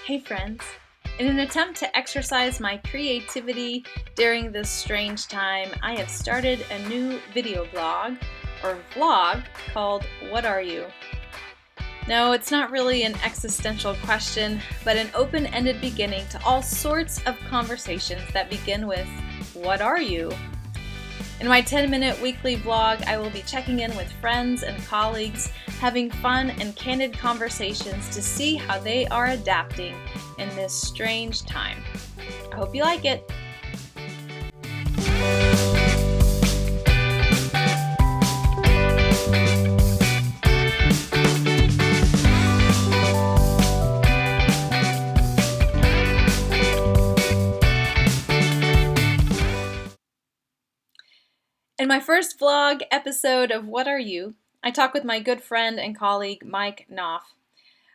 Hey friends! In an attempt to exercise my creativity during this strange time, I have started a new video blog, or vlog, called What Are You? No, it's not really an existential question, but an open-ended beginning to all sorts of conversations that begin with, What are you? In my 10-minute weekly vlog, I will be checking in with friends and colleagues, having fun and candid conversations to see how they are adapting in this strange time. I hope you like it. In my first vlog episode of What Are You?, I talk with my good friend and colleague Mike Knopf.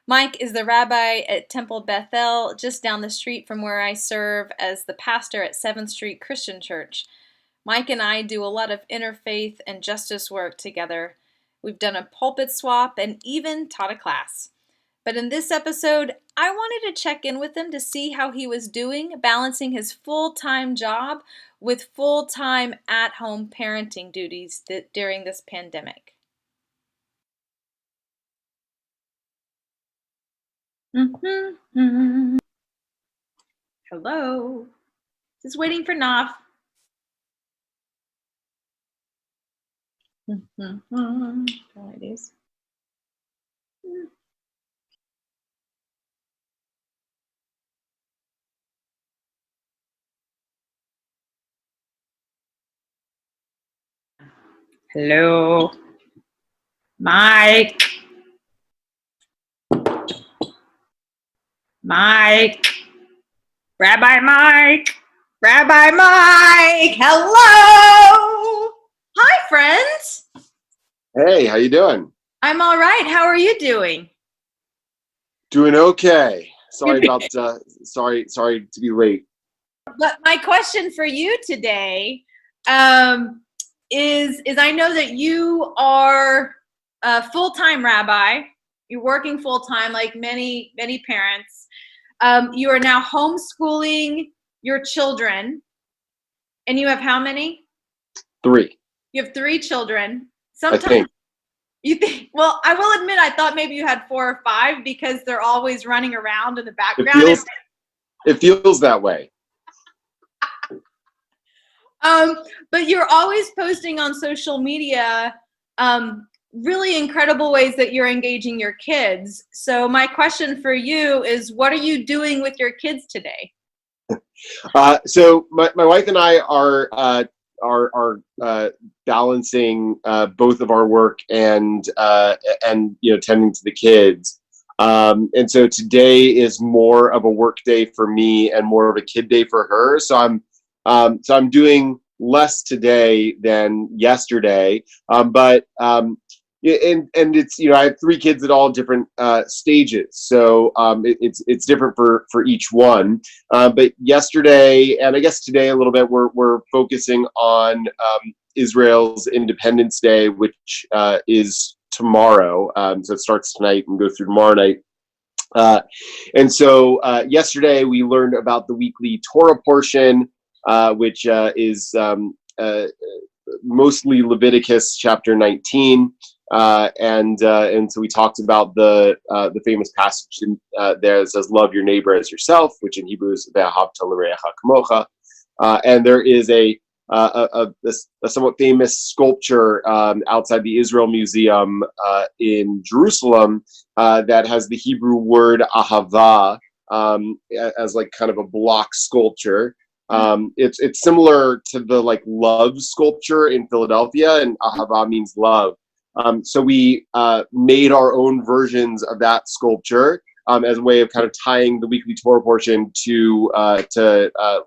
Mike is the rabbi at Temple Bethel, just down the street from where I serve as the pastor at 7th Street Christian Church. Mike and I do a lot of interfaith and justice work together. We've done a pulpit swap and even taught a class. But in this episode, I wanted to check in with him to see how he was doing, balancing his full-time job with full-time at-home parenting duties during this pandemic. Hello. Just waiting for Knopf. There it is. Hello, Mike. Mike. Rabbi Mike. Rabbi Mike. Hello. Hi, friends. Hey, how you doing? I'm all right. How are you doing? Doing okay. Sorry about sorry to be late. But my question for you today is I know that you are a full-time rabbi. You're working full-time like many parents. You are now homeschooling your children. And you have how many? 3. You have 3 children. Sometimes I think. You think? Well, I will admit I thought maybe you had 4 or 5 because they're always running around in the background. It feels that way. But you're always posting on social media really incredible ways that you're engaging your kids. So my question for you is, what are you doing with your kids today? So my wife and I are balancing both of our work and tending to the kids. And so today is more of a work day for me and more of a kid day for her. So I'm doing less today than yesterday. And it's, I have 3 kids at all different stages, so it's different for each one. But yesterday, and I guess today a little bit, we're focusing on Israel's Independence Day, which is tomorrow. So it starts tonight and goes through tomorrow night. And so yesterday we learned about the weekly Torah portion, which is mostly Leviticus chapter 19. And so we talked about the famous passage there that says, "Love your neighbor as yourself," which in Hebrew is "Ve'ahavta l'reacha kamocha." And there is a somewhat famous sculpture outside the Israel Museum in Jerusalem that has the Hebrew word ahava as like kind of a block sculpture. It's similar to the like love sculpture in Philadelphia, and ahava means love. So we made our own versions of that sculpture as a way of kind of tying the weekly Torah portion to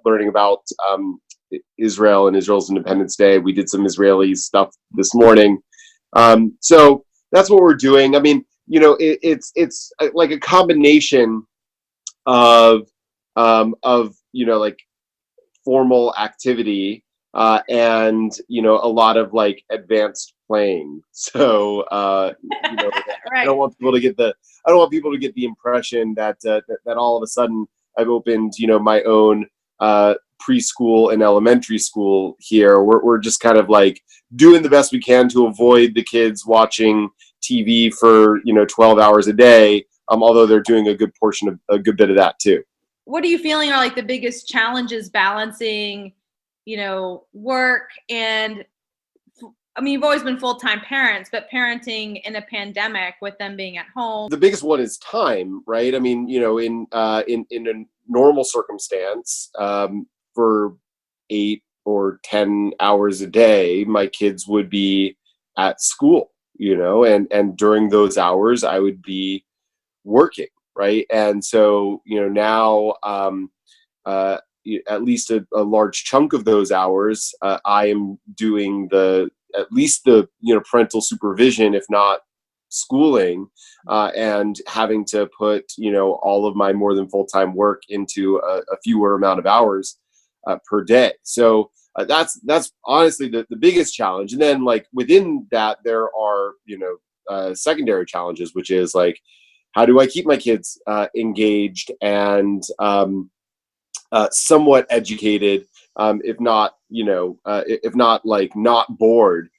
learning about Israel and Israel's Independence Day. We did some Israeli stuff this morning. So that's what we're doing. I mean, it's like a combination of like formal activity and a lot of like advanced playing. So, you know, I Right. don't want people to get the impression that that all of a sudden I've opened, you know, my own preschool and elementary school here. We're just kind of like doing the best we can to avoid the kids watching TV for, you know, 12 hours a day. Although they're doing a good bit of that too. What are you feeling are like the biggest challenges balancing, work and I mean, you've always been full-time parents, but parenting in a pandemic with them being at home. The biggest one is time, right? I mean, you know, in a normal circumstance, for 8 or 10 hours a day, my kids would be at school, you know, and during those hours, I would be working, right? And so, you know, now, uh, at least a large chunk of those hours, I am doing at least the, you know, parental supervision, if not schooling, and having to put, you know, all of my more than full-time work into a fewer amount of hours per day. So that's honestly the biggest challenge. And then like within that, there are, you know, secondary challenges, which is like, how do I keep my kids engaged and somewhat educated, if not, you know, if not like not bored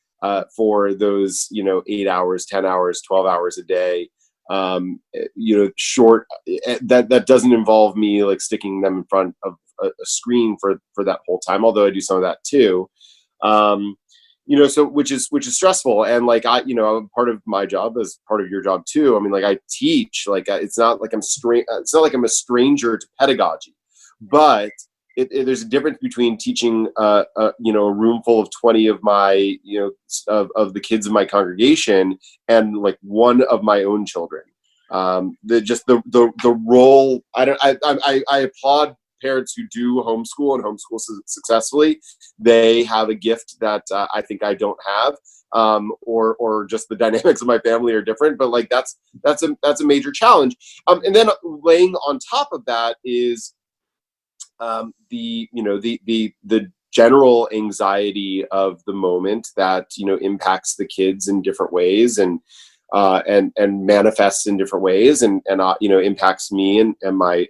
for those, you know, 8 hours, 10 hours, 12 hours a day. You know, short that doesn't involve me like sticking them in front of a screen for that whole time. Although I do some of that too. You know, so which is stressful, and like I, you know, part of my job is part of your job too. I mean, like I teach, like it's not like it's not like I'm a stranger to pedagogy, but there's a difference between teaching, you know, a room full of 20 of my, you know, of the kids in my congregation and like one of my own children. The role, I applaud parents who do homeschool and homeschool successfully. They have a gift that I think I don't have, or just the dynamics of my family are different. But like that's a major challenge. And then laying on top of that is the, you know, the general anxiety of the moment that, you know, impacts the kids in different ways and manifests in different ways and you know, impacts me and my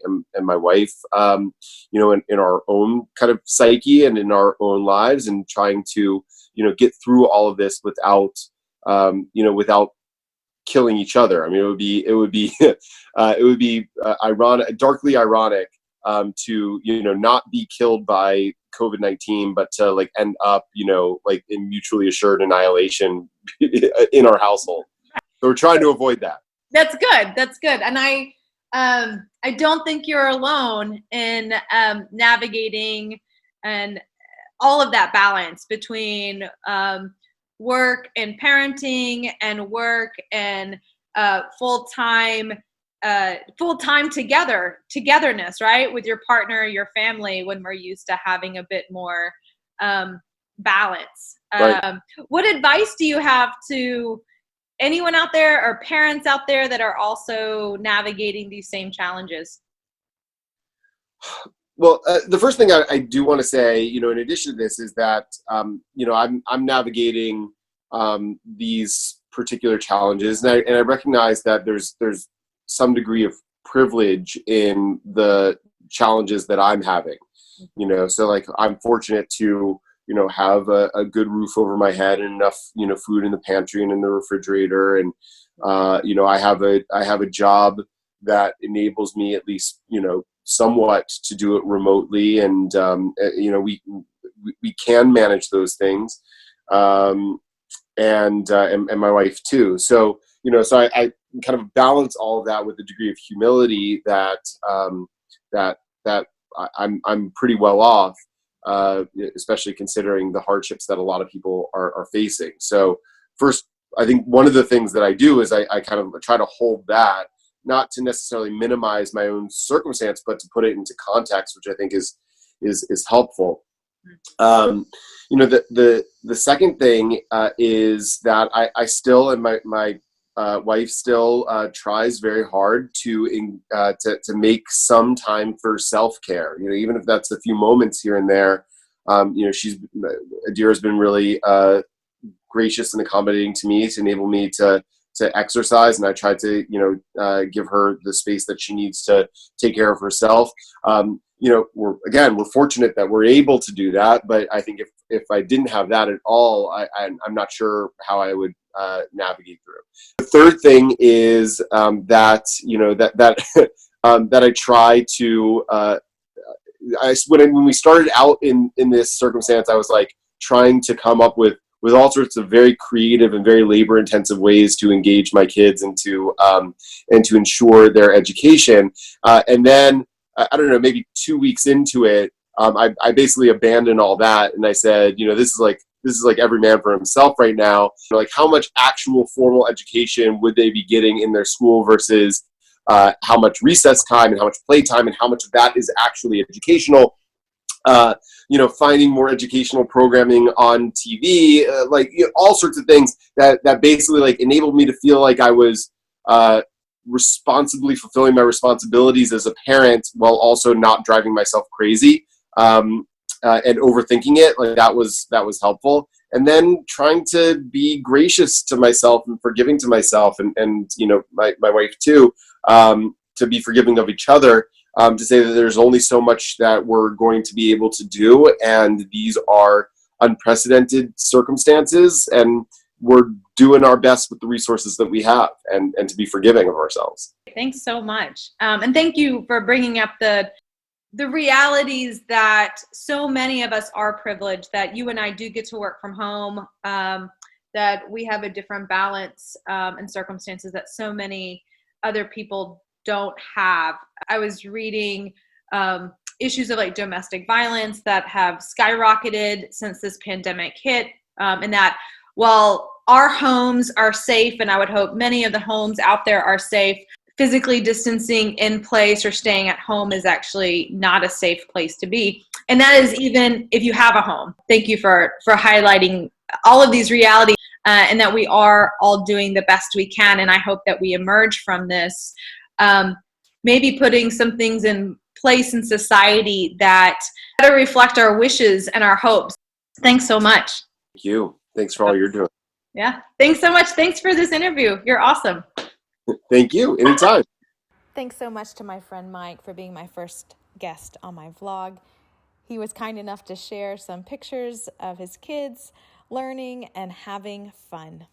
wife, you know, in our own kind of psyche and in our own lives, and trying to, you know, get through all of this without, you know, without killing each other. I mean, it would be it would be ironic, darkly ironic, to, you know, not be killed by COVID-19, but to like end up, you know, like in mutually assured annihilation in our household. So we're trying to avoid that. That's good. That's good. And I don't think you're alone in navigating and all of that balance between work and parenting and work and full-time togetherness, right? With your partner, your family, when we're used to having a bit more balance. Right. What advice do you have to anyone out there or parents out there that are also navigating these same challenges? Well, the first thing I do want to say, you know, in addition to this, is that, you know, I'm navigating these particular challenges, and I recognize that there's some degree of privilege in the challenges that I'm having. You know, so like I'm fortunate to, you know, have a good roof over my head and enough, you know, food in the pantry and in the refrigerator, and you know, I have a job that enables me, at least, you know, somewhat, to do it remotely, and you know, we can manage those things, and my wife too. So, you know, so I kind of balance all of that with a degree of humility that that I'm pretty well off, especially considering the hardships that a lot of people are facing. So first, I think one of the things that I do is I kind of try to hold that, not to necessarily minimize my own circumstance, but to put it into context, which I think is helpful. You know, the second thing is that I still, and my wife still tries very hard to make some time for self-care. You know, even if that's a few moments here and there. You know, Adira's been really gracious and accommodating to me to enable me to exercise, and I tried to give her the space that she needs to take care of herself. We're fortunate that we're able to do that, but I think if I didn't have that at all, I'm not sure how I would navigate through. The third thing is that I try to when we started out in this circumstance, I was like trying to come up with all sorts of very creative and very labor intensive ways to engage my kids and to ensure their education. And then I don't know, maybe 2 weeks into it, I basically abandoned all that, and I said, this is like every man for himself right now. Like, how much actual formal education would they be getting in their school versus how much recess time and how much play time and how much of that is actually educational? Finding more educational programming on TV, all sorts of things that basically like enabled me to feel like I was responsibly fulfilling my responsibilities as a parent while also not driving myself crazy and overthinking it. Like that was helpful. And then trying to be gracious to myself and forgiving to myself and my wife too, to be forgiving of each other. To say that there's only so much that we're going to be able to do, and these are unprecedented circumstances, and we're doing our best with the resources that we have, and to be forgiving of ourselves. Thanks so much. And thank you for bringing up the realities that so many of us are privileged, that you and I do get to work from home, that we have a different balance and circumstances that so many other people don't have. I was reading issues of like domestic violence that have skyrocketed since this pandemic hit, and that while our homes are safe, and I would hope many of the homes out there are safe, physically distancing in place or staying at home is actually not a safe place to be. And that is even if you have a home. Thank you for highlighting all of these realities, and that we are all doing the best we can. And I hope that we emerge from this maybe putting some things in place in society that better reflect our wishes and our hopes. Thanks so much. Thank you. Thanks for all you're doing. Yeah. Thanks so much. Thanks for this interview. You're awesome. Thank you. Anytime. Thanks so much to my friend Mike for being my first guest on my vlog. He was kind enough to share some pictures of his kids learning and having fun.